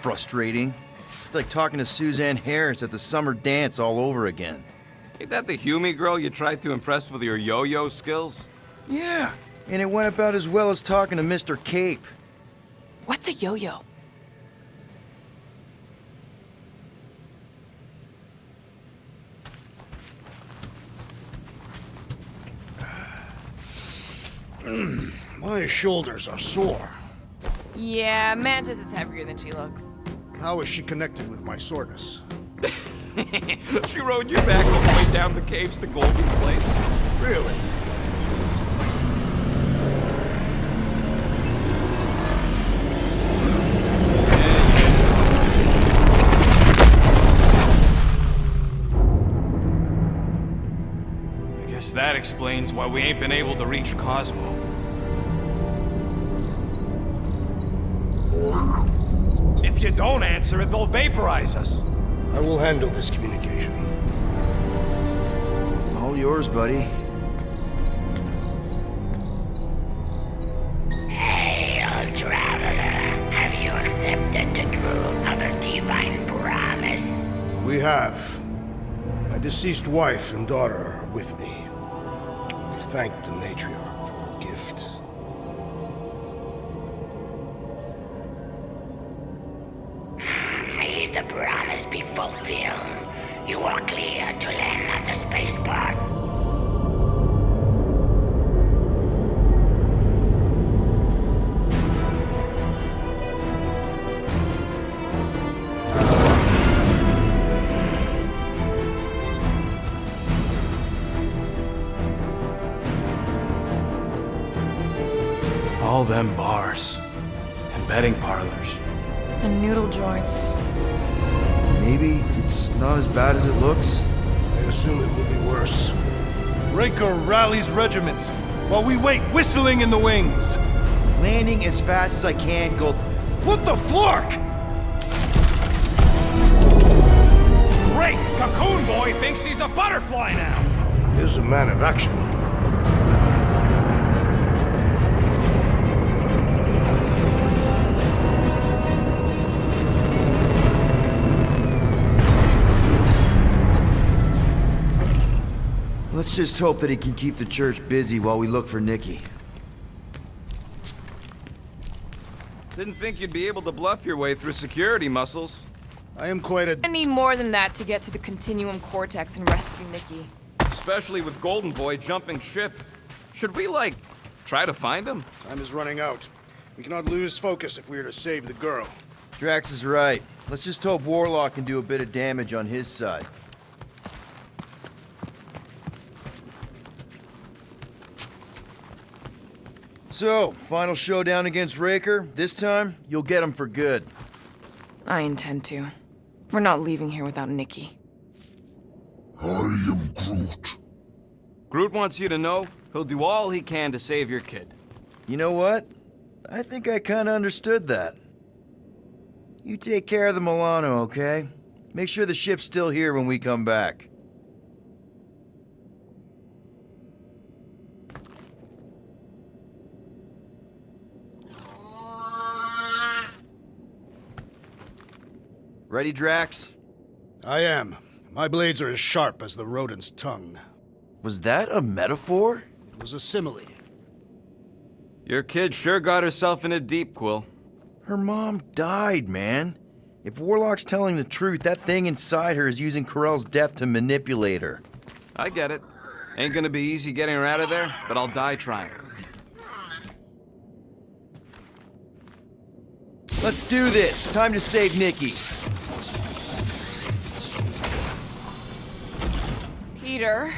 frustrating. It's like talking to Suzanne Harris at the summer dance all over again. Ain't that the Hume girl you tried to impress with your yo-yo skills? Yeah, and it went about as well as talking to Mr. Cape. What's a yo-yo? My shoulders are sore. Yeah, Mantis is heavier than she looks. How is she connected with my soreness? She rode you back all the way down the caves to Goldie's place? Really? I guess that explains why we ain't been able to reach Cosmo. If you don't answer it, they'll vaporize us. I will handle this communication. All yours, buddy. Hail, traveler. Have you accepted the truth of a divine promise? We have. My deceased wife and daughter are with me. Thank the matriarch for her gift. May the promise be fulfilled. You are clear to land at the spaceport. All them bars and betting parlors. And noodle joints. Maybe it's not as bad as it looks. I assume it will be worse. Raker rallies regiments while we wait whistling in the wings. Landing as fast as I can, Gold. What the flark? Great! Cocoon Boy thinks he's a butterfly now! He is a man of action. Let's just hope that he can keep the church busy while we look for Nikki. Didn't think you'd be able to bluff your way through security muscles. I am quite a... I need more than that to get to the Continuum Cortex and rescue Nikki. Especially with Golden Boy jumping ship. Should we, like, try to find him? Time is running out. We cannot lose focus if we are to save the girl. Drax is right. Let's just hope Warlock can do a bit of damage on his side. So, final showdown against Raker. This time, you'll get him for good. I intend to. We're not leaving here without Nikki. I am Groot. Groot wants you to know he'll do all he can to save your kid. You know what? I think I kinda understood that. You take care of the Milano, okay? Make sure the ship's still here when we come back. Ready, Drax? I am. My blades are as sharp as the rodent's tongue. Was that a metaphor? It was a simile. Your kid sure got herself in a deep, Quill. Her mom died, man. If Warlock's telling the truth, that thing inside her is using Corell's death to manipulate her. I get it. Ain't gonna be easy getting her out of there, but I'll die trying. Let's do this. Time to save Nikki. Peter?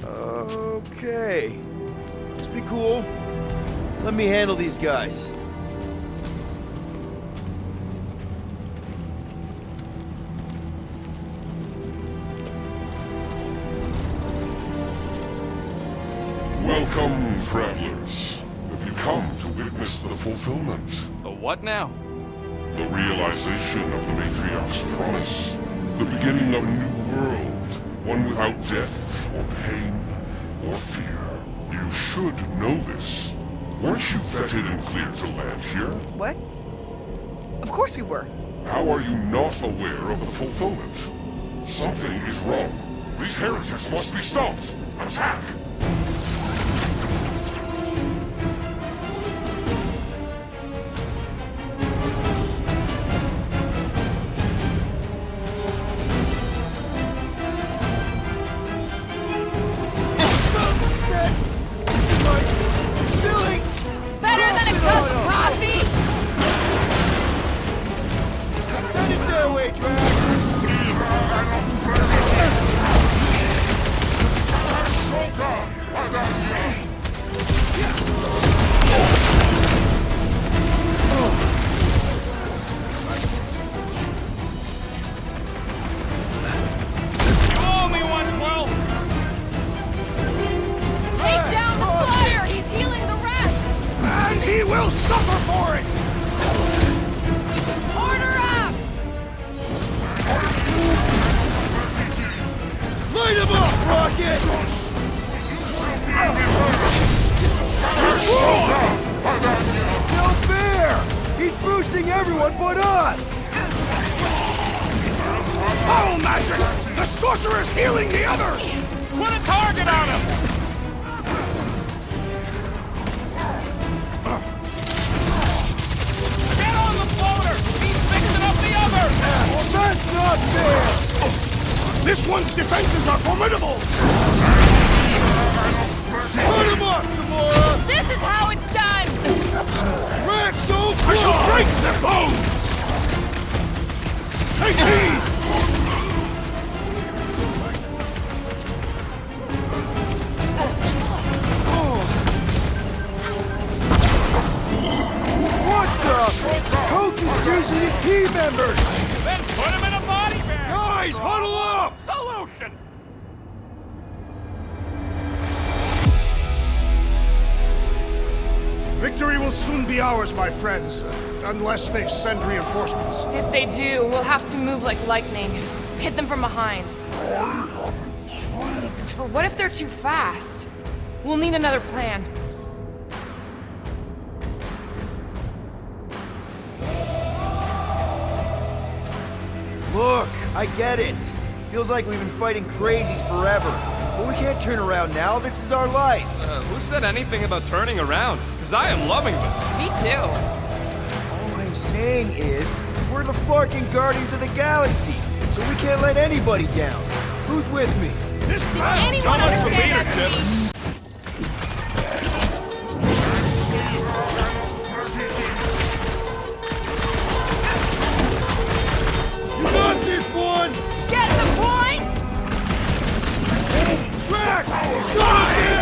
Okay. Just be cool. Let me handle these guys. Welcome, travelers. Have you come to witness the fulfillment? The what now? The realization of the Matriarch's promise. The beginning of a new world. One without death, or pain, or fear. You should know this. Weren't you vetted and cleared to land here? What? Of course we were. How are you not aware of the fulfillment? Something is wrong. These heretics must be stopped. Attack! Better than a cup of coffee! Send it their way, Drax! You owe me one, Quill! Take down the fire! He's healing the rest! And he will suffer for it! Order up! Light him up, Rocket! No fair! He's boosting everyone but us! Foul magic! The sorcerer's healing the others! Put a target on him! Get on the floater! He's fixing up the others! Well, that's not fair! This one's defenses are formidable! Put him up, Gamora! This is how it's done! Drax, oh I shall break their bones! Take heed! What the? Coach is choosing his team members! Then put him in a body bag! Guys, huddle up! Solution! Victory will soon be ours, my friends, unless they send reinforcements. If they do, we'll have to move like lightning. Hit them from behind. But what if they're too fast? We'll need another plan. Look, I get it. Feels like we've been fighting crazies forever. But we can't turn around now. This is our life. Who said anything about turning around? Because I am loving this. Me too. All I'm saying is, we're the fucking Guardians of the Galaxy, so we can't let anybody down. Who's with me? This Did battle anyone so much for understand that leadership. speech? You got this one! Get the point? Drax! Shut him!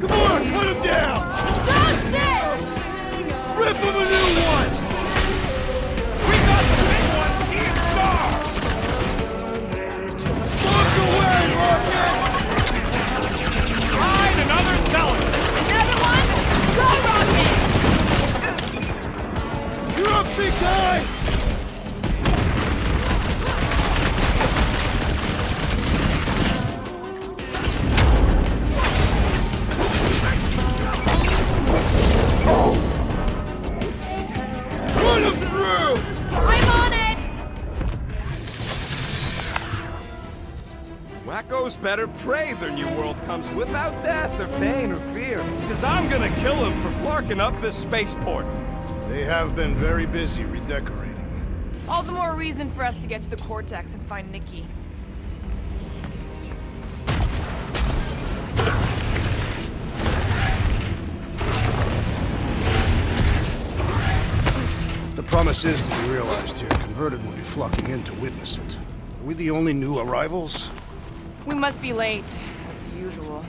Come on, put him down! Rip him a new one! We got the big one, Seed Star! Walk away, Rocket! Ride another zealot! Everyone, go Rocket! You're up, big guy! Run him through! I'm on it! Wacko's better pray their new world comes without death or pain or fear. Because I'm gonna kill him for flarking up this spaceport. They have been very busy redecorating. All the more reason for us to get to the Cortex and find Nikki. If the promise is to be realized here, converted will be flocking in to witness it. Are we the only new arrivals? We must be late, as usual.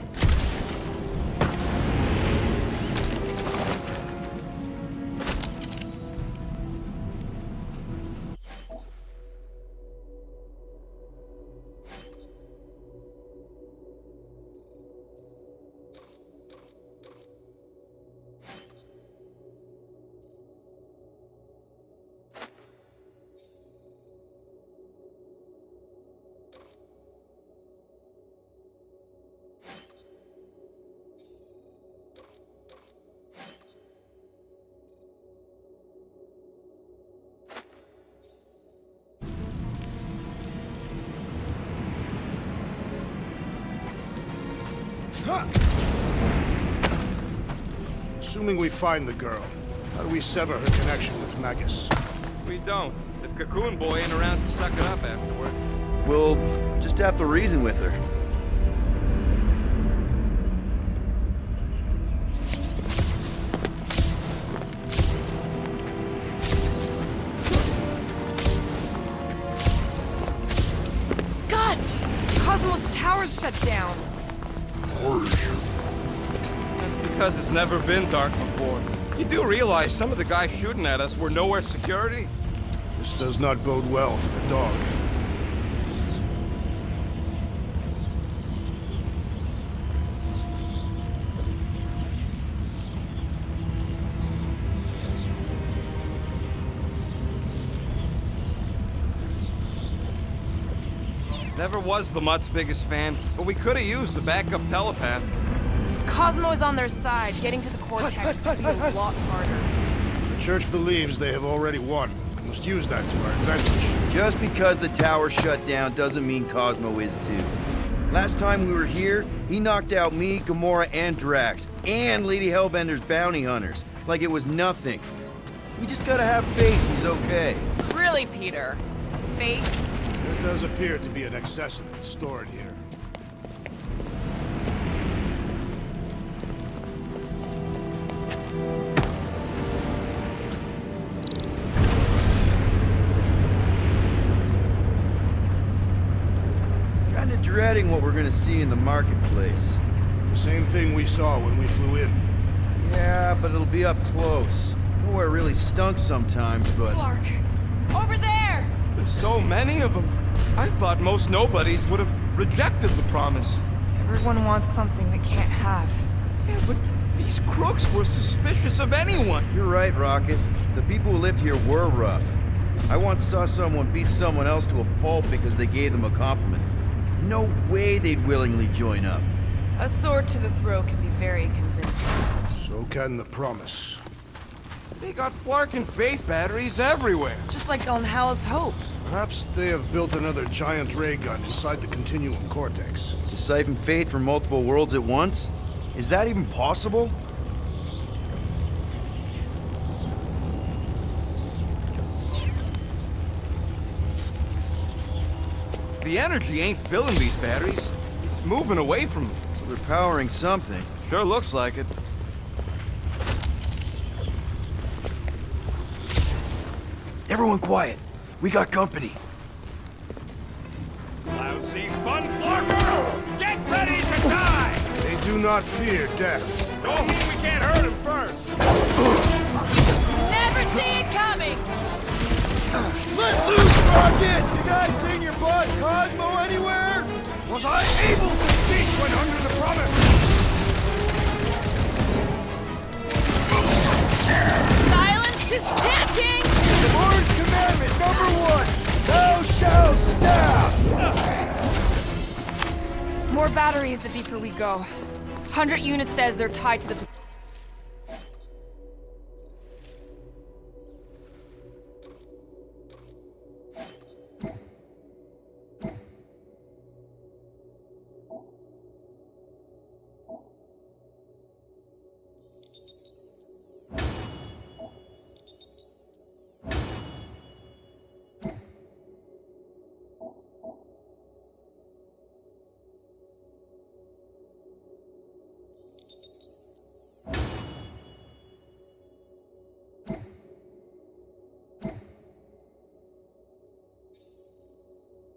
Assuming we find the girl, how do we sever her connection with Magus? We don't. If Cocoon Boy ain't around to suck it up afterward. We'll just have to reason with her. Scott! Cosmo's tower's shut down. That's because it's never been dark before. You do realize some of the guys shooting at us were Knowhere security? This does not bode well for the dog. Never was the Mutt's biggest fan, but we could have used the backup telepath. Cosmo is on their side. Getting to the Cortex could be a lot harder. The Church believes they have already won. We must use that to our advantage. Just because the tower shut down doesn't mean Cosmo is too. Last time we were here, he knocked out me, Gamora, and Drax, and Lady Hellbender's bounty hunters, like it was nothing. We just gotta have faith he's okay. Really, Peter? Faith? There does appear to be an excess of it stored here. Kinda dreading what we're gonna see in the marketplace. The same thing we saw when we flew in. Yeah, but it'll be up close. Nowhere really stunk sometimes, but... Clark! Over there! There's so many of them. I thought most nobodies would have rejected the promise. Everyone wants something they can't have. Yeah, but these crooks were suspicious of anyone. You're right, Rocket. The people who lived here were rough. I once saw someone beat someone else to a pulp because they gave them a compliment. No way they'd willingly join up. A sword to the throat can be very convincing. So can the promise. They got Flark and Faith batteries everywhere. Just like on Hal's Hope. Perhaps they have built another giant ray gun inside the Continuum Cortex. To siphon faith from multiple worlds at once? Is that even possible? The energy ain't filling these batteries. It's moving away from them. So they're powering something. Sure looks like it. Everyone quiet. We got company. Lousy fun flarkers! Get ready to die! They do not fear death. Don't mean we can't hurt him first! Never see it coming! Let loose, Rocket! You guys seen your boss Cosmo anywhere? Was I able to speak when under the promise? Silence is chanting! The Lord's commandment #1. Thou shalt stab! More batteries the deeper we go. 100 units says they're tied to the...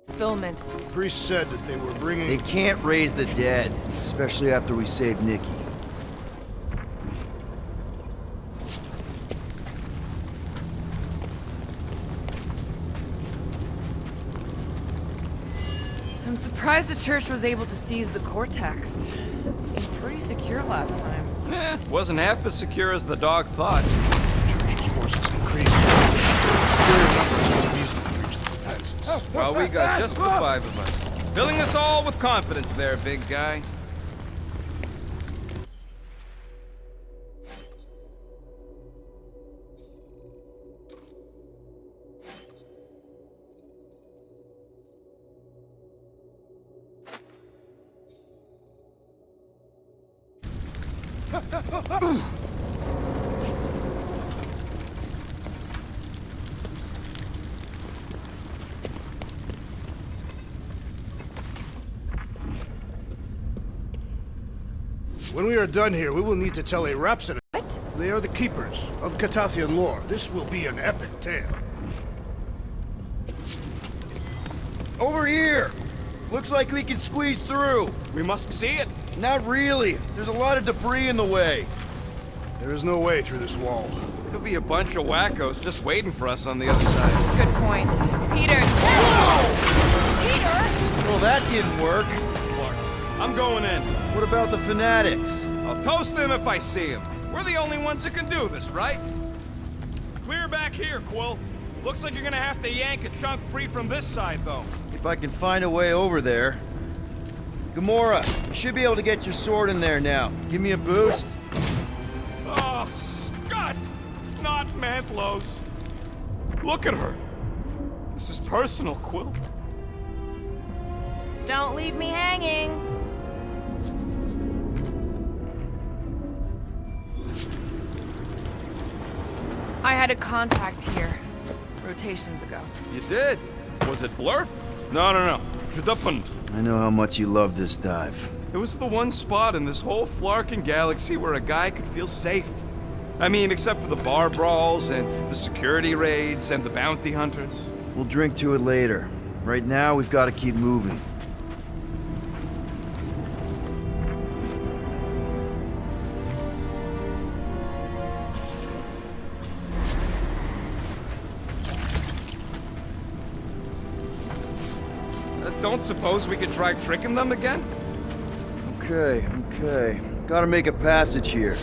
fulfillment. Priest said that they were bringing... They can't raise the dead, especially after we save Nikki. I'm surprised the church was able to seize the Cortex. It seemed pretty secure last time. Wasn't half as secure as the dog thought. Church's forces increased, but superior numbers will easily reach the defenses. Well, we got just the 5 of us. Filling us all with confidence there, big guy. When we are done here, we will need to tell a rhapsody. What? They are the keepers of Catathian lore. This will be an epic tale. Over here! Looks like we can squeeze through. We must see it. Not really. There's a lot of debris in the way. There is no way through this wall. Could be a bunch of wackos just waiting for us on the other side. Good point. Peter! Peter! Well, that didn't work. Clark, I'm going in. What about the fanatics? I'll toast them if I see them. We're the only ones that can do this, right? Clear back here, Quill. Looks like you're gonna have to yank a chunk free from this side, though. If I can find a way over there. Gamora, you should be able to get your sword in there now. Give me a boost. Oh, Scott! Not Mantlos. Look at her. This is personal, Quill. Don't leave me hanging. I had a contact here, rotations ago. You did? Was it Blurf? No. Shudupun. I know how much you love this dive. It was the one spot in this whole Flarkin galaxy where a guy could feel safe. I mean, except for the bar brawls and the security raids and the bounty hunters. We'll drink to it later. Right now, we've got to keep moving. Don't suppose we could try tricking them again? Okay. Gotta make a passage here.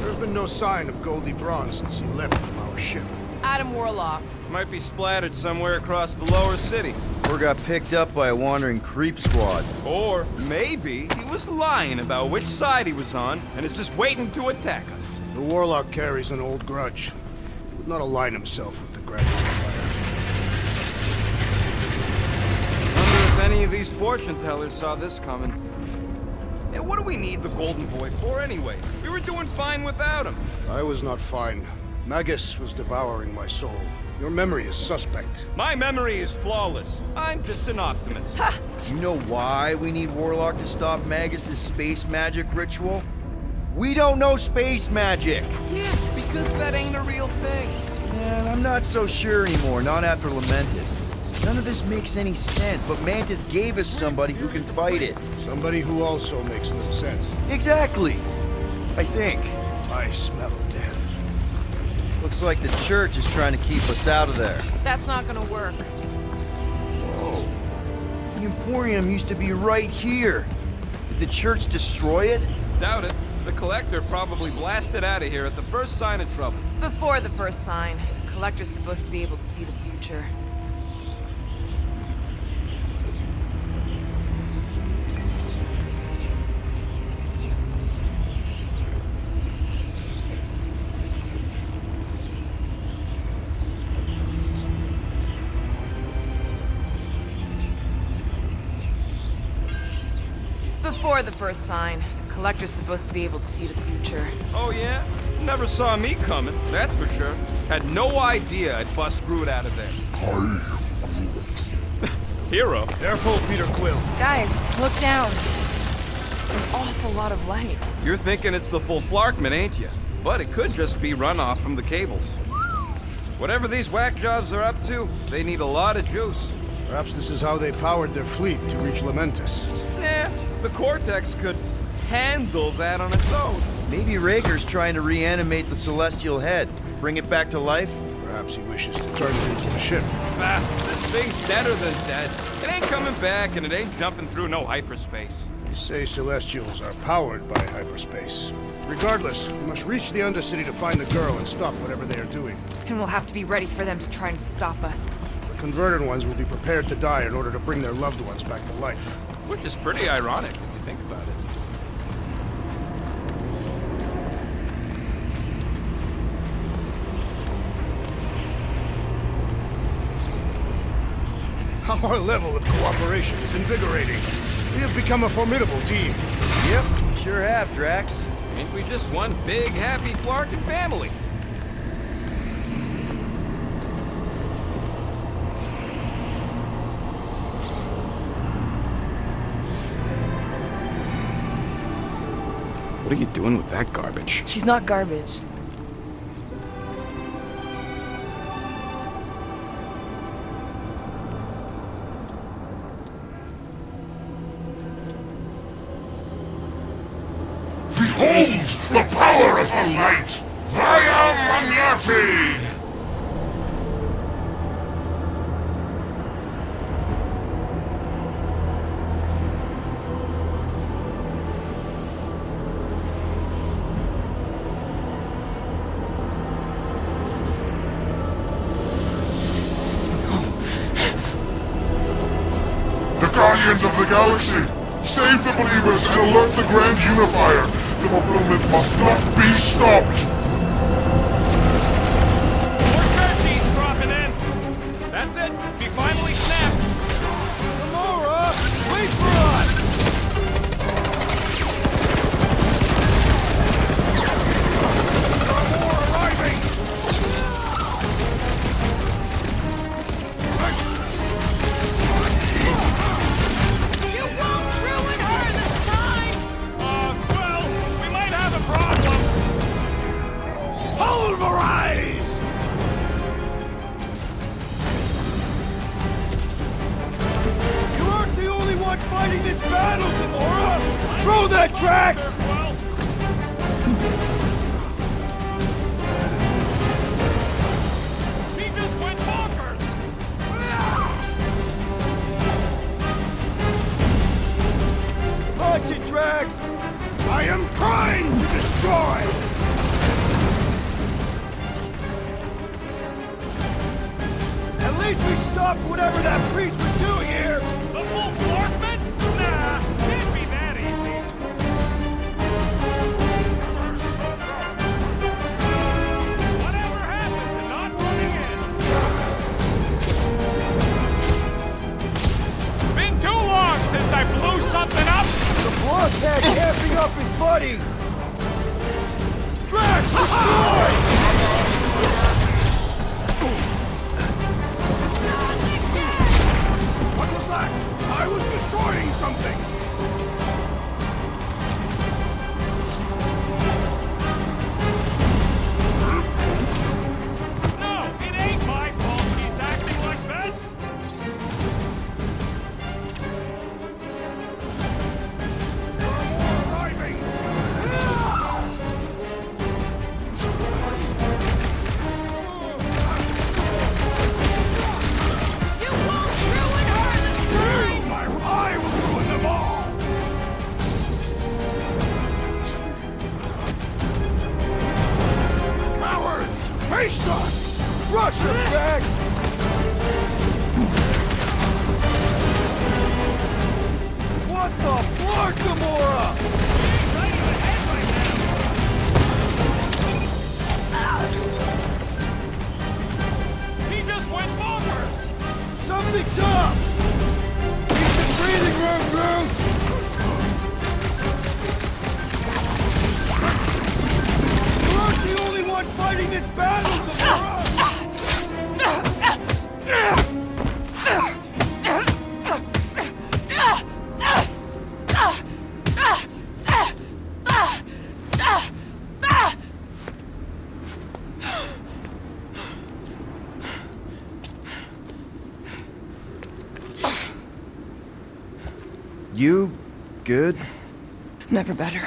There's been no sign of Goldie Braun since he left from our ship. Adam Warlock. Might be splattered somewhere across the lower city. Or got picked up by a wandering creep squad. Or maybe he was lying about which side he was on and is just waiting to attack us. The Warlock carries an old grudge. He would not align himself with the Grand Flyer. Wonder if any of these fortune tellers saw this coming. Hey, what do we need the Golden Boy for anyways? We were doing fine without him. I was not fine. Magus was devouring my soul. Your memory is suspect. My memory is flawless. I'm just an optimist. You know why we need Warlock to stop Magus's space magic ritual? We don't know space magic! Yeah, because that ain't a real thing. Man, I'm not so sure anymore, not after Lamentus. None of this makes any sense, but Mantis gave us somebody who can fight it. Somebody who also makes no sense. Exactly! I think. I smell death. Looks like the church is trying to keep us out of there. That's not gonna work. Whoa. The Emporium used to be right here. Did the church destroy it? Doubt it. The Collector probably blasted out of here at the first sign of trouble. Before the first sign, the Collector's supposed to be able to see the future. Before the first sign, the Collector's supposed to be able to see the future. Oh yeah? Never saw me coming, that's for sure. Had no idea I'd bust Groot out of there. Hero. Careful, Peter Quill. Guys, look down. It's an awful lot of light. You're thinking it's the full Flarkman, ain't you? But it could just be runoff from the cables. Whatever these whack jobs are up to, they need a lot of juice. Perhaps this is how they powered their fleet to reach Lamentus. Nah, the Cortex could handle that on its own. Maybe Raker's trying to reanimate the Celestial Head. Bring it back to life? Perhaps he wishes to turn it into a ship. Ah, this thing's deader than dead. It ain't coming back, and it ain't jumping through no hyperspace. They say Celestials are powered by hyperspace. Regardless, we must reach the Undercity to find the girl and stop whatever they are doing. And we'll have to be ready for them to try and stop us. The converted ones will be prepared to die in order to bring their loved ones back to life. Which is pretty ironic if you think about it. Our level of cooperation is invigorating. We have become a formidable team. Yep, sure have, Drax. Ain't we just one big, happy Flarkin family? What are you doing with that garbage? She's not garbage. Behold the power of the light! Via Magnati! The Guardians of the Galaxy! Save the believers and alert the Grand Unifier! The fulfillment must not be stopped! More turkeys dropping in. That's it. She finally snapped. Gamora, wait for us! More arriving. You won't ruin her this time! Well, we might have a problem. Pulverize! You aren't the only one fighting this battle, Gamora! Throw that, Drax! Well, he just went bonkers. Punch it, Drax! I am primed to destroy! At least we stopped whatever that priest was doing here! The full Flarkment? Nah, can't be that easy. Whatever happened to not running in? Been too long since I blew something up. The blockhead camping up his buddies! Drax, destroy! What was that? I was destroying something! No, it ain't my fault he's acting like this. Arriving! You won't ruin her this time! I will ruin them all! Cowards! Face us! Rush him, Drax! What the flark, Gamora? He just went bonkers. Something's up! Need some breathing room, Groot! You aren't the only one fighting this battle, Gamora! You good? Never better.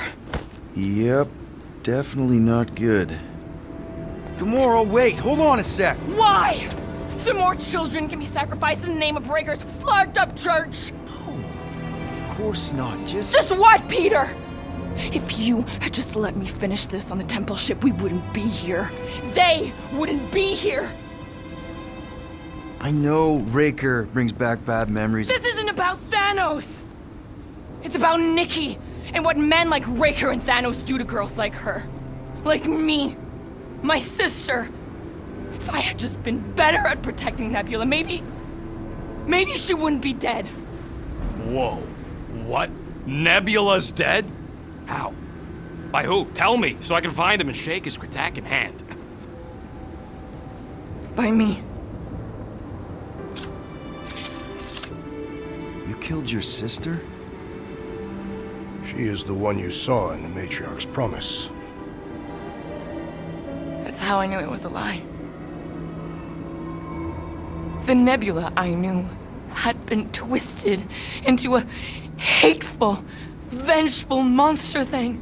Yep, definitely not good. Gamora, wait, hold on a sec. Why? So more children can be sacrificed in the name of Raker's flarked up church? Of course not, Just what, Peter? If you had just let me finish this on the temple ship, we wouldn't be here. They wouldn't be here. I know Raker brings back bad memories. This isn't about Thanos. It's about Nikki and what men like Raker and Thanos do to girls like her. Like me. My sister. If I had just been better at protecting Nebula, maybe maybe she wouldn't be dead. Whoa. What? Nebula's dead? How? By who? Tell me, so I can find him and shake his Kratak hand. By me. You killed your sister? She is the one you saw in the Matriarch's promise. That's how I knew it was a lie. The Nebula I knew had been twisted into a hateful, vengeful monster thing.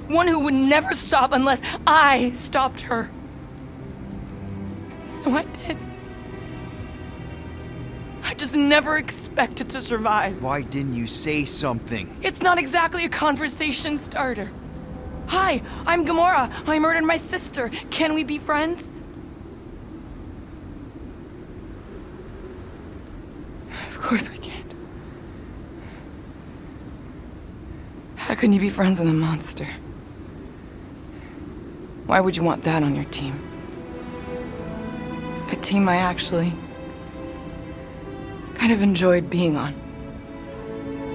One who would never stop unless I stopped her. So I did. I just never expected to survive. Why didn't you say something? It's not exactly a conversation starter. Hi, I'm Gamora. I murdered my sister. Can we be friends? Of course we can't. How can you be friends with a monster? Why would you want that on your team? A team I actually kind of enjoyed being on,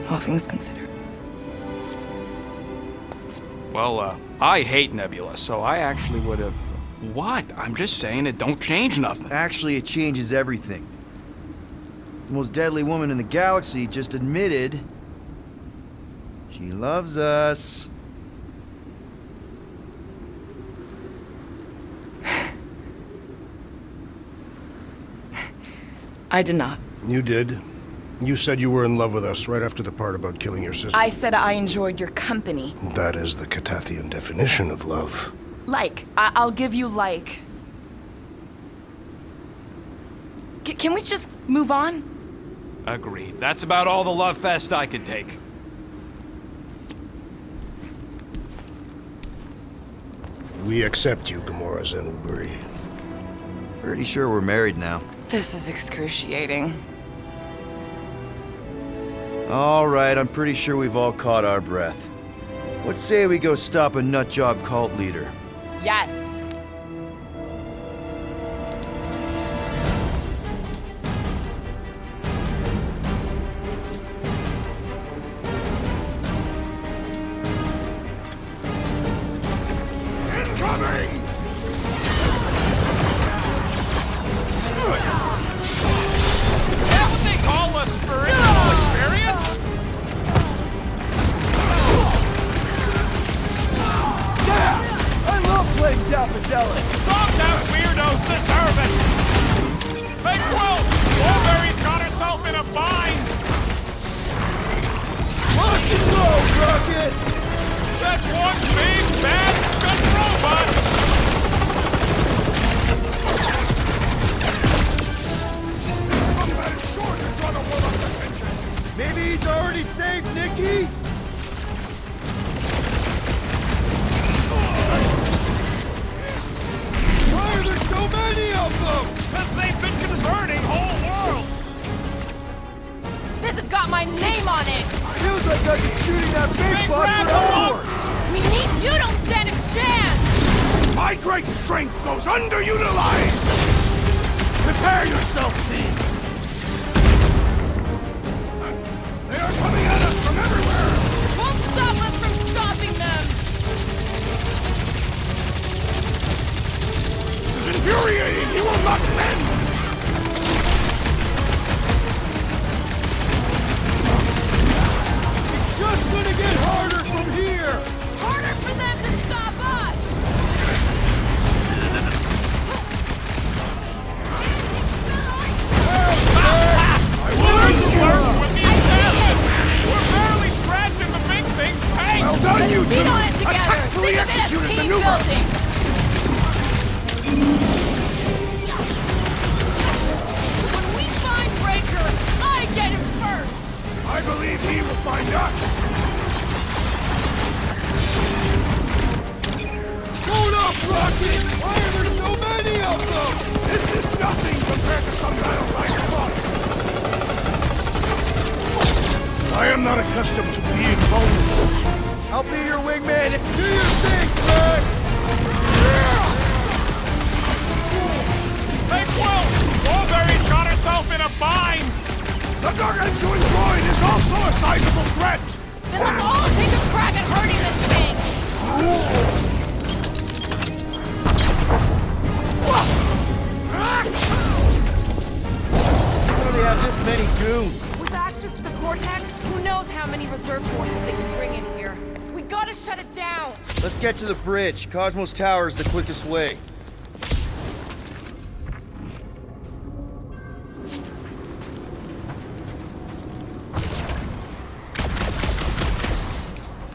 all things considered. Well, I hate Nebula, so I actually would have... What? I'm just saying it don't change nothing. Actually, it changes everything. The most deadly woman in the galaxy just admitted she loves us. I did not. You did. You said you were in love with us right after the part about killing your sister. I said I enjoyed your company. That is the Catathian definition of love. Like. I'll give you like. Can we just move on? Agreed. That's about all the love fest I could take. We accept you, Gamora Zenuburi. Pretty sure we're married now. This is excruciating. All right, I'm pretty sure we've all caught our breath. What say we go stop a nutjob cult leader? Yes. Incoming! That what they call a spiritual experience? I love playing Zappazella! Some that weirdos deserve it! Hey, Quill! Mulberry's got herself in a bind! Lock and roll, Rocket! That's one big, bad, scuffed robot! This combat is sure to draw the Warlock's attention! Maybe he's already saved Nikki? Why are there so many of them? Because they've been converting whole worlds! This has got my name on it. Feels like I've been shooting that big Hey, buck grab for him up! hours! We need you. Don't stand a chance. My great strength goes underutilized! Prepare yourself, Thief! They are coming at us from everywhere! Won't stop us from stopping them. This is infuriating! He will not mend! Just gonna get harder from here! Harder for them to stop us. I will work with I these see asses! it. We're barely scratching the big thing's paint! Well done, you Beat two! on it together. Tactfully Think of it as executed team maneuver! building. When we find Breaker, I get him first. I believe he will find us! Hold up, Rocket! Why are there so many of them? This is nothing compared to some battles I have fought! I am not accustomed to being vulnerable. I'll be your wingman if you do your thing, Rex! Hey, Quill! Mulberry's got herself in a bind! The gargantuan droid is also a sizable threat! Then let's all take a crack at hurting this thing! How do they have this many goons? With access to the Cortex, who knows how many reserve forces they can bring in here. We gotta shut it down! Let's get to the bridge. Cosmo's Tower is the quickest way.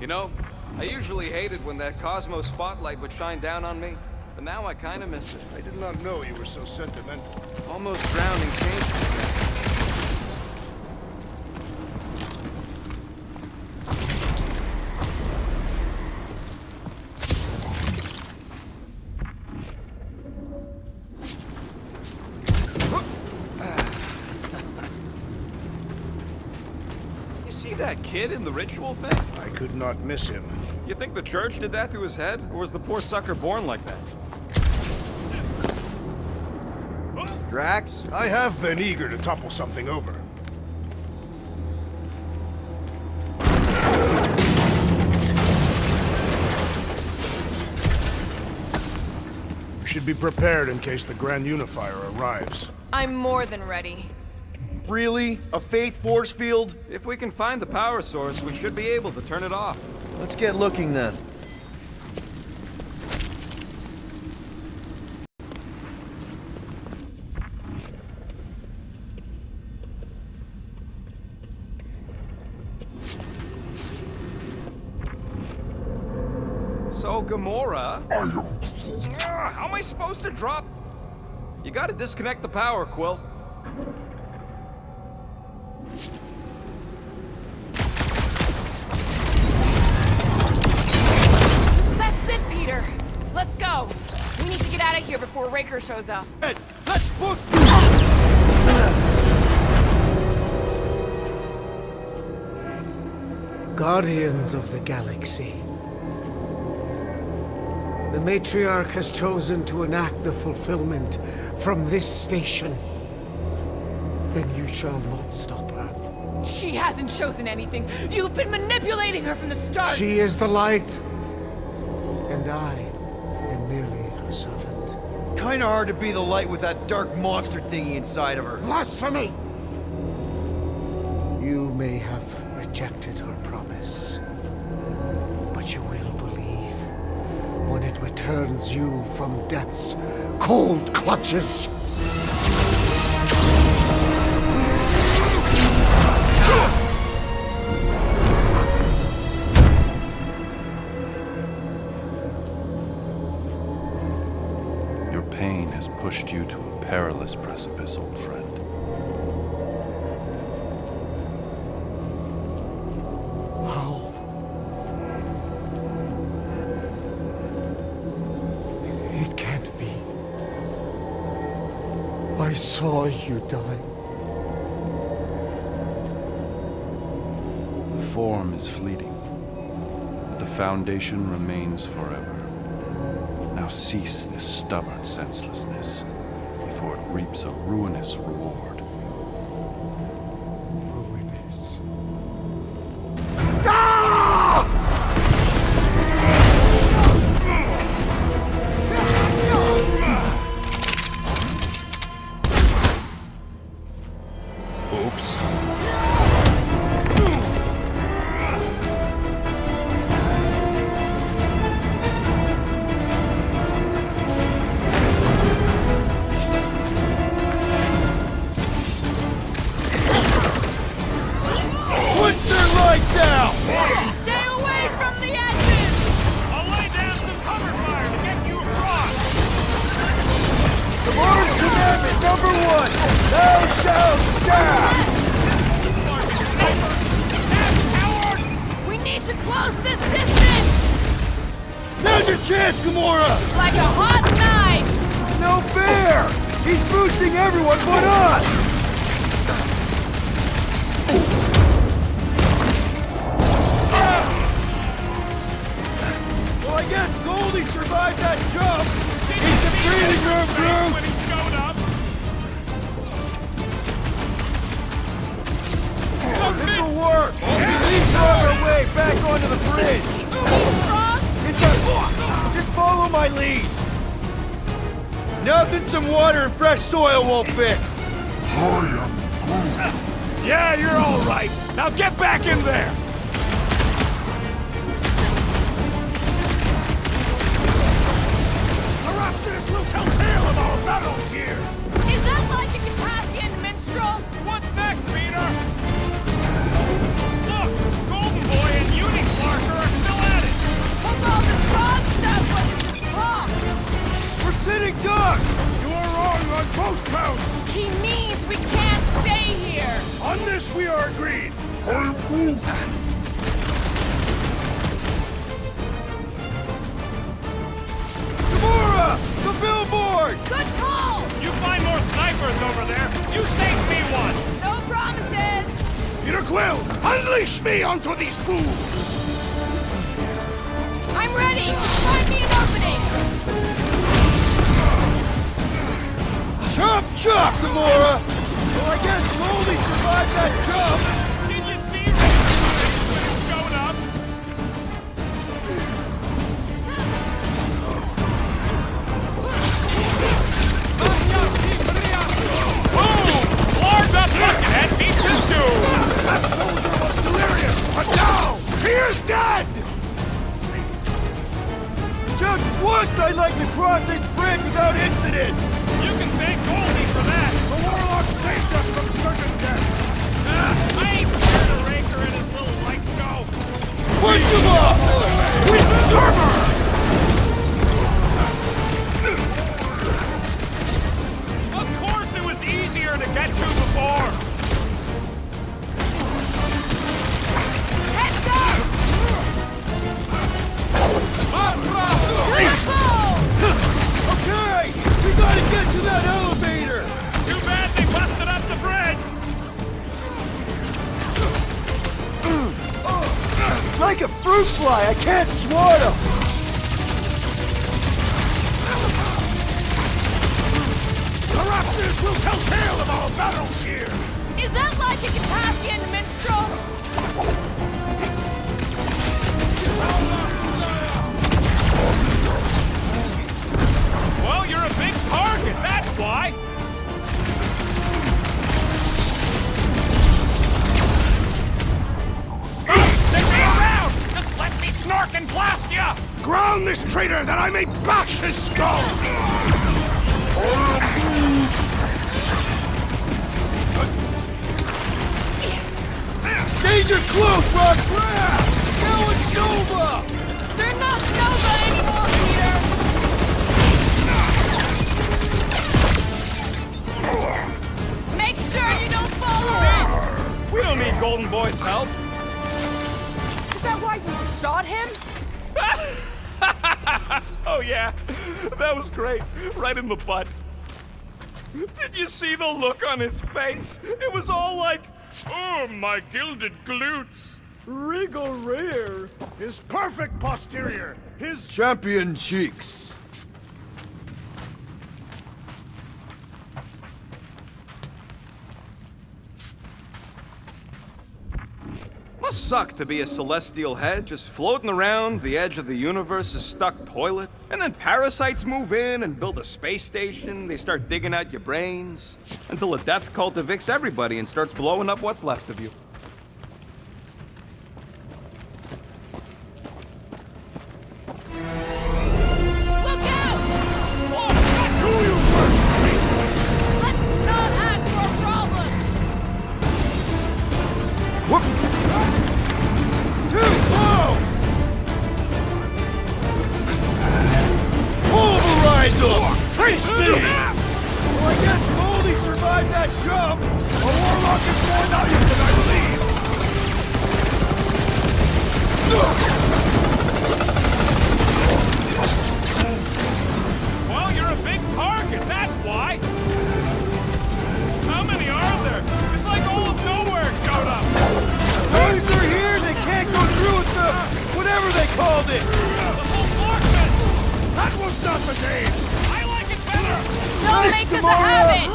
You know, I usually hated when that Cosmo spotlight would shine down on me, but now I kinda miss it. I did not know you were so sentimental. Almost drowning changes. You see that kid in the ritual thing? I could not miss him. You think the church did that to his head, or was the poor sucker born like that? Drax? I have been eager to topple something over. You should be prepared in case the Grand Unifier arrives. I'm more than ready. Really? A Faith force field? If we can find the power source, we should be able to turn it off. Let's get looking then. So, Gamora... How am I supposed to drop... You gotta disconnect the power, Quill. That's it, Peter! Let's go! We need to get out of here before Raker shows up. Ed, let's book... Guardians of the Galaxy. The Matriarch has chosen to enact the fulfillment from this station. Then you shall not stop her. She hasn't chosen anything. You've been manipulating her from the start. She is the light, and I am merely her servant. Kinda hard to be the light with that dark monster thingy inside of her. Blasphemy! You may have rejected her promise, but you will believe when it returns you from death's cold clutches. Your pain has pushed you to a perilous precipice, old friend. How? It can't be. I saw you die. Form is fleeting, but the foundation remains forever. Now cease this stubborn senselessness before it reaps a ruinous reward. Ruinous. Oops. Switch their lights out! Stay away from the edges! I'll lay down some cover fire to get you across! Lord's commandment number 1, thou shalt stab! We need to close this distance! Now's your chance, Gamora! Like a hot knife! No fair! He's boosting everyone but us! Well, I guess Goldie survived that jump! It's a breathing room, When Groot! he showed up, work! We've on our way back onto the bridge! Just follow my lead! Nothing some water and fresh soil won't fix! I am Groot. Yeah, you're all right. Now get back in there. Perhaps this will tell tale of our battles here. Is that like a Catassian minstrel? What's next, Peter? Look, Golden Boy and Uniclarker are still at it. Hold on, the Tron stuff wasn't just talk. We're sitting ducks! You are wrong on both counts. He means we can't stay here. On this we are agreed. I am Groot. Gamora! The billboard! Good call. You find more snipers over there. You save me one. No promises. Peter Quill, unleash me onto these fools. I'm ready. Find me an opening. Chop, chop, Gamora! Well, I guess Goldie survived that jump! Did you see when it showed up? Boom! Lord the Buckethead beats his doom! That soldier was delirious, but now he is dead! Just once I'd like to cross this bridge without incident! You can thank Goldie for that! The Warlock saved us from certain death! I ain't scared of Raker and his little light show! Punch him up! With armor! Of course it was easier to get to before! Heads up! Okay! We gotta get to that elevator! Too bad they busted up the bridge! It's like a fruit fly! I can't swat him! Perhaps this will tell tale of our battles here! Is that like a Catassian minstrel? Well, you're a big target, that's why! Stop sticking around! Just let me snark and blast ya! Ground this traitor that I may bash his skull! Danger close, Rock! Now it's Nova! They're not Nova anymore, Peter. Make sure you don't follow it. We don't need Golden Boy's help. Is that why you shot him? Oh yeah, that was great. Right in the butt. Did you see the look on his face? It was all like, oh, my gilded glutes. Regal rear. His perfect posterior. His Champion cheeks. Must suck to be a celestial head, just floating around the edge of the universe's stuck toilet. And then parasites move in and build a space station. They start digging out your brains. Until a death cult evicts everybody and starts blowing up what's left of you. Look out! Do you first, Let's not add to our problems. Too close! Pulverize him! Face me! Well, I guess Goldie survived that jump! The Warlock is more valuable than I believe! Well, you're a big target, that's why! How many are there? It's like all of Knowhere showed up! As long as they're here, they can't go through with the... whatever they called it! The full Clarkman! That was not the game! I like it better! Don't make this a habit.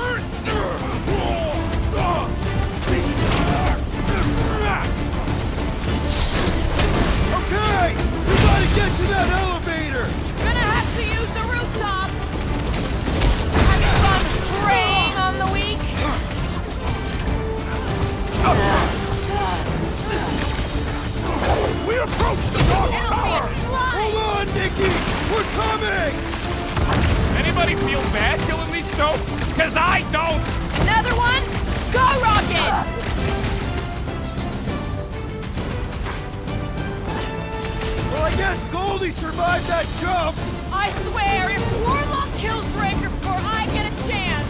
only survived that jump! I swear, if Warlock kills Raker before I get a chance...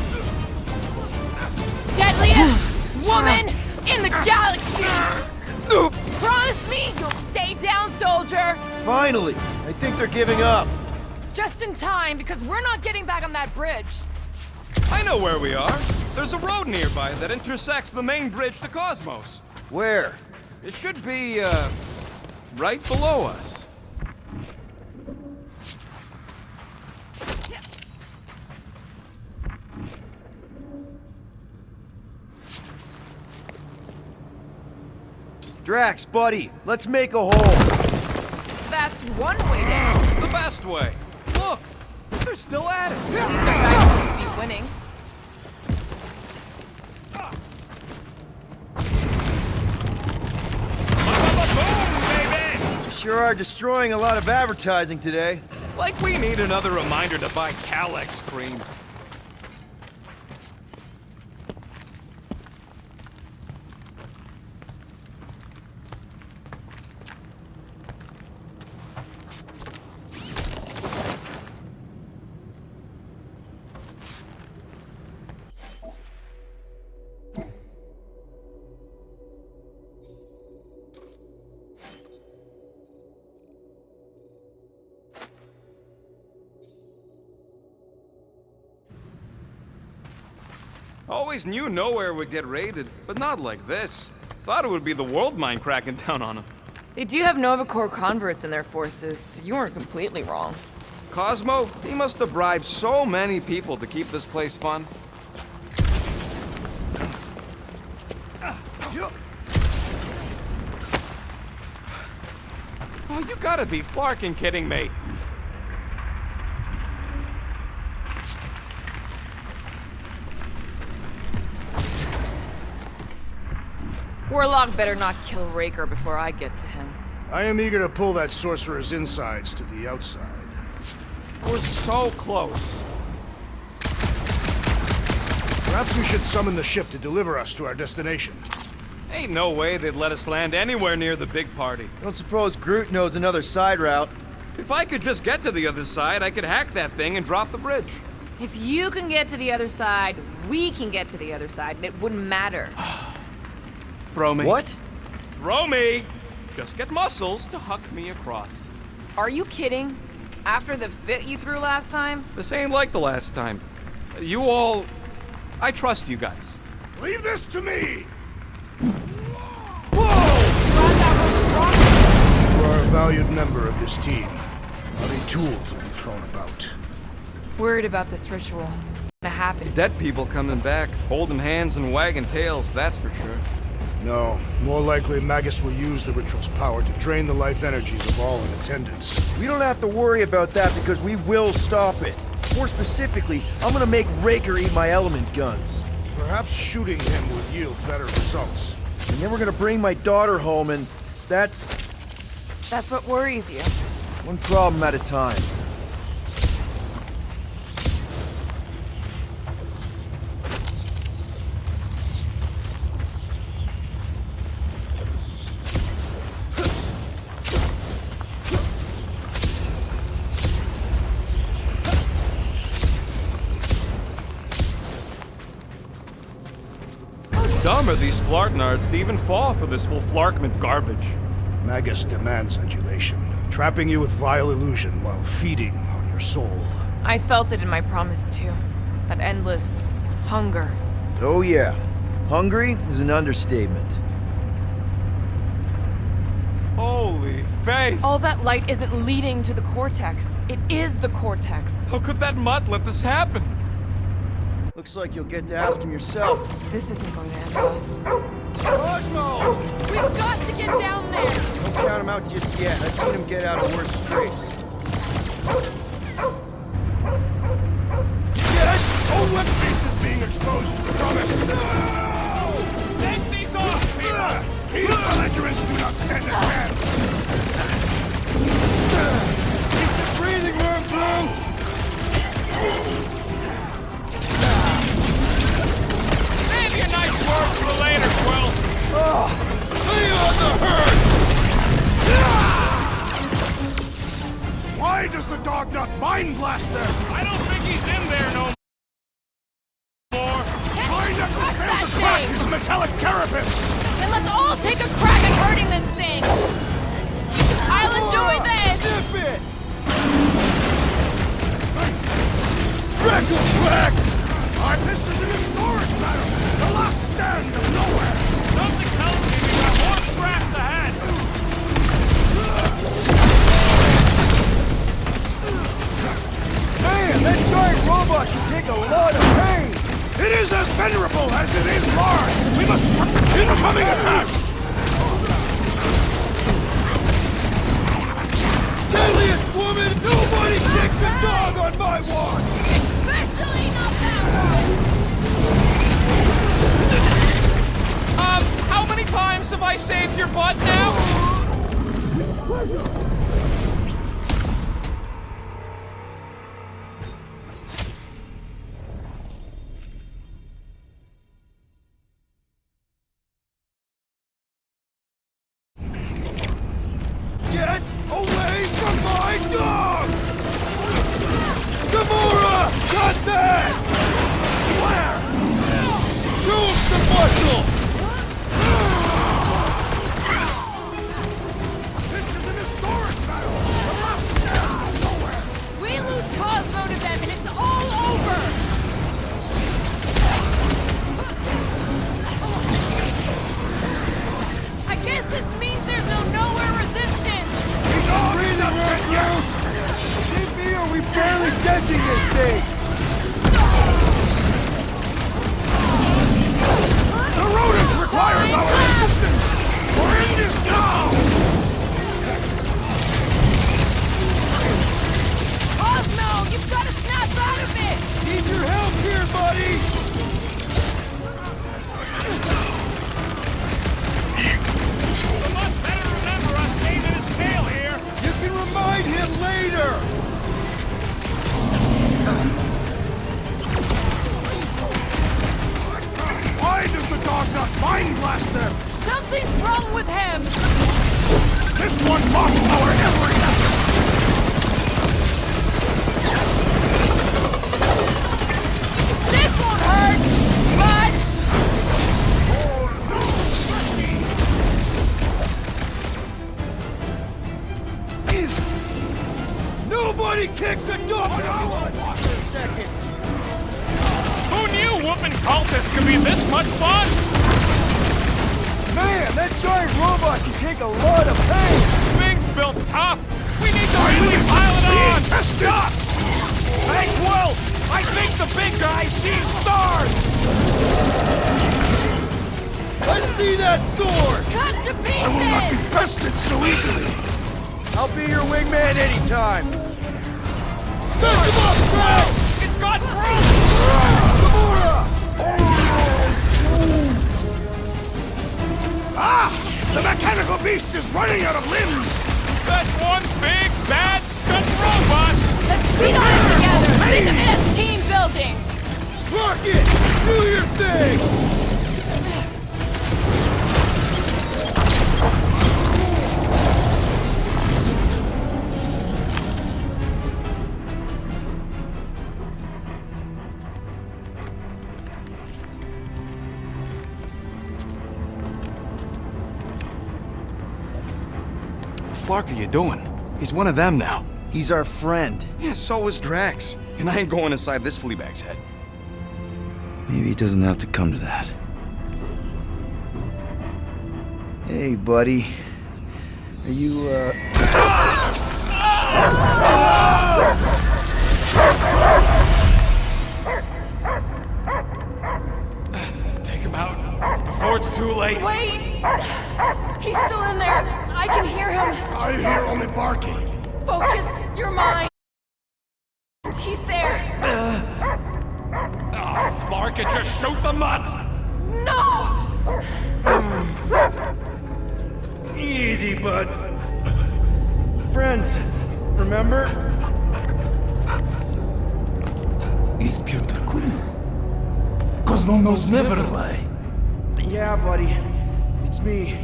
Deadliest woman in the galaxy! Promise me you'll stay down, soldier! Finally! I think they're giving up. Just in time, because we're not getting back on that bridge. I know where we are. There's a road nearby that intersects the main bridge to Cosmos. Where? It should be, right below us. Drax, buddy, let's make a hole. That's one way down. The best way. Look, they're still at it. These are guys seem to be winning. You sure are destroying a lot of advertising today. Like we need another reminder to buy Calyx cream. Always knew Knowhere would get raided, but not like this. Thought it would be the world mind cracking down on him. They do have Nova Corps converts in their forces, so you weren't completely wrong. Cosmo, he must have bribed so many people to keep this place fun. Oh, you gotta be flarking kidding me. Warlock better not kill Raker before I get to him. I am eager to pull that sorcerer's insides to the outside. We're so close. Perhaps we should summon the ship to deliver us to our destination. Ain't no way they'd let us land anywhere near the big party. Don't suppose Groot knows another side route. If I could just get to the other side, I could hack that thing and drop the bridge. If you can get to the other side, we can get to the other side, and it wouldn't matter. Throw me. What? Throw me! Just get muscles to huck me across. Are you kidding? After the fit you threw last time? This ain't like the last time. You all... I trust you guys. Leave this to me! Glad that wasn't wrong. You are a valued member of this team, not a tool to be thrown about. Worried about this ritual. Gonna happen. Dead people coming back, holding hands and wagging tails, that's for sure. No, more likely Magus will use the ritual's power to drain the life energies of all in attendance. We don't have to worry about that because we will stop it. More specifically, I'm gonna make Raker eat my element guns. Perhaps shooting him would yield better results. And then we're gonna bring my daughter home and that's That's what worries you. one problem at a time. Dumb are these flartnards to even fall for this full flarkment garbage. Magus demands adulation, trapping you with vile illusion while feeding on your soul. I felt it in my promise too. That endless hunger. Oh yeah. Hungry is an understatement. Holy faith! All that light isn't leading to the cortex. It is the cortex. How could that mutt let this happen? Looks like you'll get to ask him yourself. This isn't going to end well. Cosmo! We've got to get down there! Don't count him out just yet. I've seen him get out of worse scrapes. Get it? Old Left Beast is being exposed to the promise. No! Take these off, people! These belligerents do not stand a chance. Keep the breathing room, Groot! Maybe a nice word for the later, Quill. Lay on the hurt! Dognut Mind Blaster! I don't think he's in there no more. My knuckles fail to crack his metallic carapace! Then let's all take a crack at hurting this thing! I'll enjoy this! Sip it! Crackle cracks! This is an historic battle! The last stand of Knowhere! Something tells me we got more scraps ahead. Man, that giant robot can take a lot of pain! It is as venerable as it is large! We must... Incoming attack! Deadliest woman! Nobody kicks a dog on my watch! Especially not that one! How many times have I saved your butt now? Get away from my dog! Gamora! Got that! Where? Show him some muscle! This is an historic battle! The last stand of Knowhere! We lose Cosmo to them and it's all over! I guess this means there's no Knowhere resistance! Breathe up, Daniel! Leave me or we barely denting this thing! The rodent requires our assistance! We're in this now! Cosmo, you've got to snap out of it! Need your help here, buddy! Someone better remember us saving his tail here. You can remind him later! Why does the Dognut Mind Blaster? Something's wrong with him! This one mocks our every effort! This won't hurt! But... Nobody kicks a dog! For a second. Who knew whooping cultists could be this much fun? Man, that giant robot can take a lot of pain! Thing's built tough. We need to really pile it on. Tested! Stop! Thank Will! I think the big guy's seeing stars! Let's see that sword! Cut to pieces! I will not be bested so easily! I'll be your wingman anytime! Smash him up, Drax! It's got fruit! Gamora! Ah! The mechanical beast is running out of limbs! That's one big, bad, stunt robot! Let's beat on it together! Think of it as team building! Rocket! Do your thing! What the fuck are you doing? He's one of them now. He's our friend. Yeah, so is Drax. And I ain't going inside this fleabag's head. Maybe it doesn't have to come to that. Hey, buddy. Are you, Take him out before it's too late. Wait! He's still in there! I can hear him! I hear only barking. Focus your mind! He's there! Oh, Flark, and just shoot the mutt! No! Easy, bud. Friends, remember? Is Peter Quill? Cosmo knows never lie. Yeah, buddy. It's me.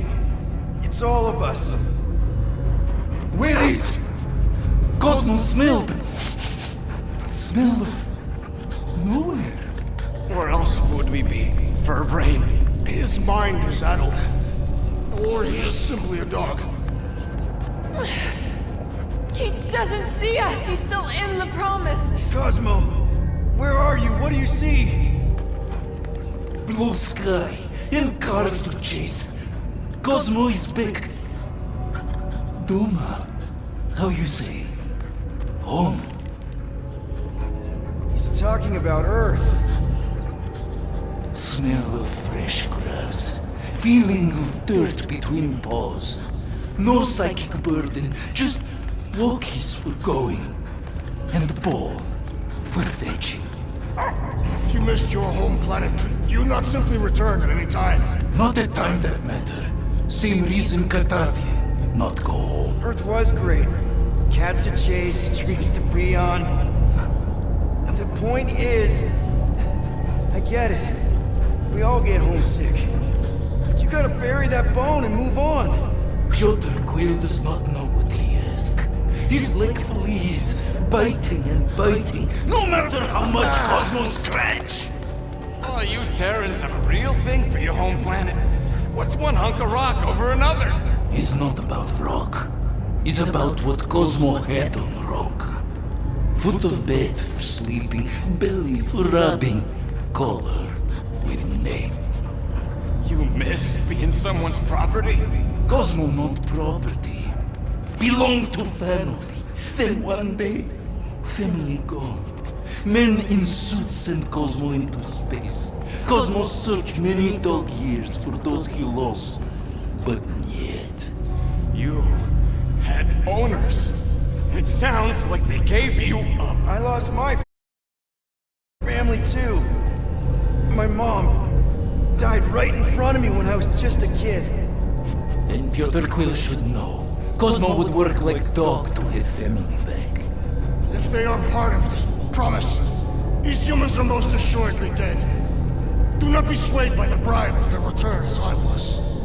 It's all of us. Where is Cosmo smelled Smell of nowhere. Where else would we be, Furbrain? His mind is addled. Or he is simply a dog. He doesn't see us. He's still in the promise. Cosmo, where are you? What do you see? Blue sky and cars to chase. Cosmo is back. Doma, how you say? Home. He's talking about Earth. Smell of fresh grass. Feeling of dirt between paws. No psychic burden, just walkies for going. And the ball for fetching. If you missed your home planet, could you not simply return at any time? Not a time that matter. Same reason Carthathian, not go home. Earth was great. Cats to chase, trees to be on. And the point is, I get it. We all get homesick. But you gotta bury that bone and move on. Piotr Quill does not know what he asks. He's like fleas, biting and biting, no matter how much Cosmo scratch. Oh, you Terrans have a real thing for your home planet. What's one hunk of rock over another? It's not about rock. It's about what Cosmo had on rock. Foot of bed for sleeping, belly for rubbing, color with name. You miss being someone's property? Cosmo not property. Belong to family. Then one day, family gone. Men in suits send Cosmo into space. Cosmo searched many dog years for those he lost. But yet... You had owners. It sounds like they gave you up. I lost my family too. My mom died right in front of me when I was just a kid. Then Piotr Quill should know. Cosmo would work like dog to have family back. If they are part of this promise, these humans are most assuredly dead. Do not be swayed by the bribe of their return as I was.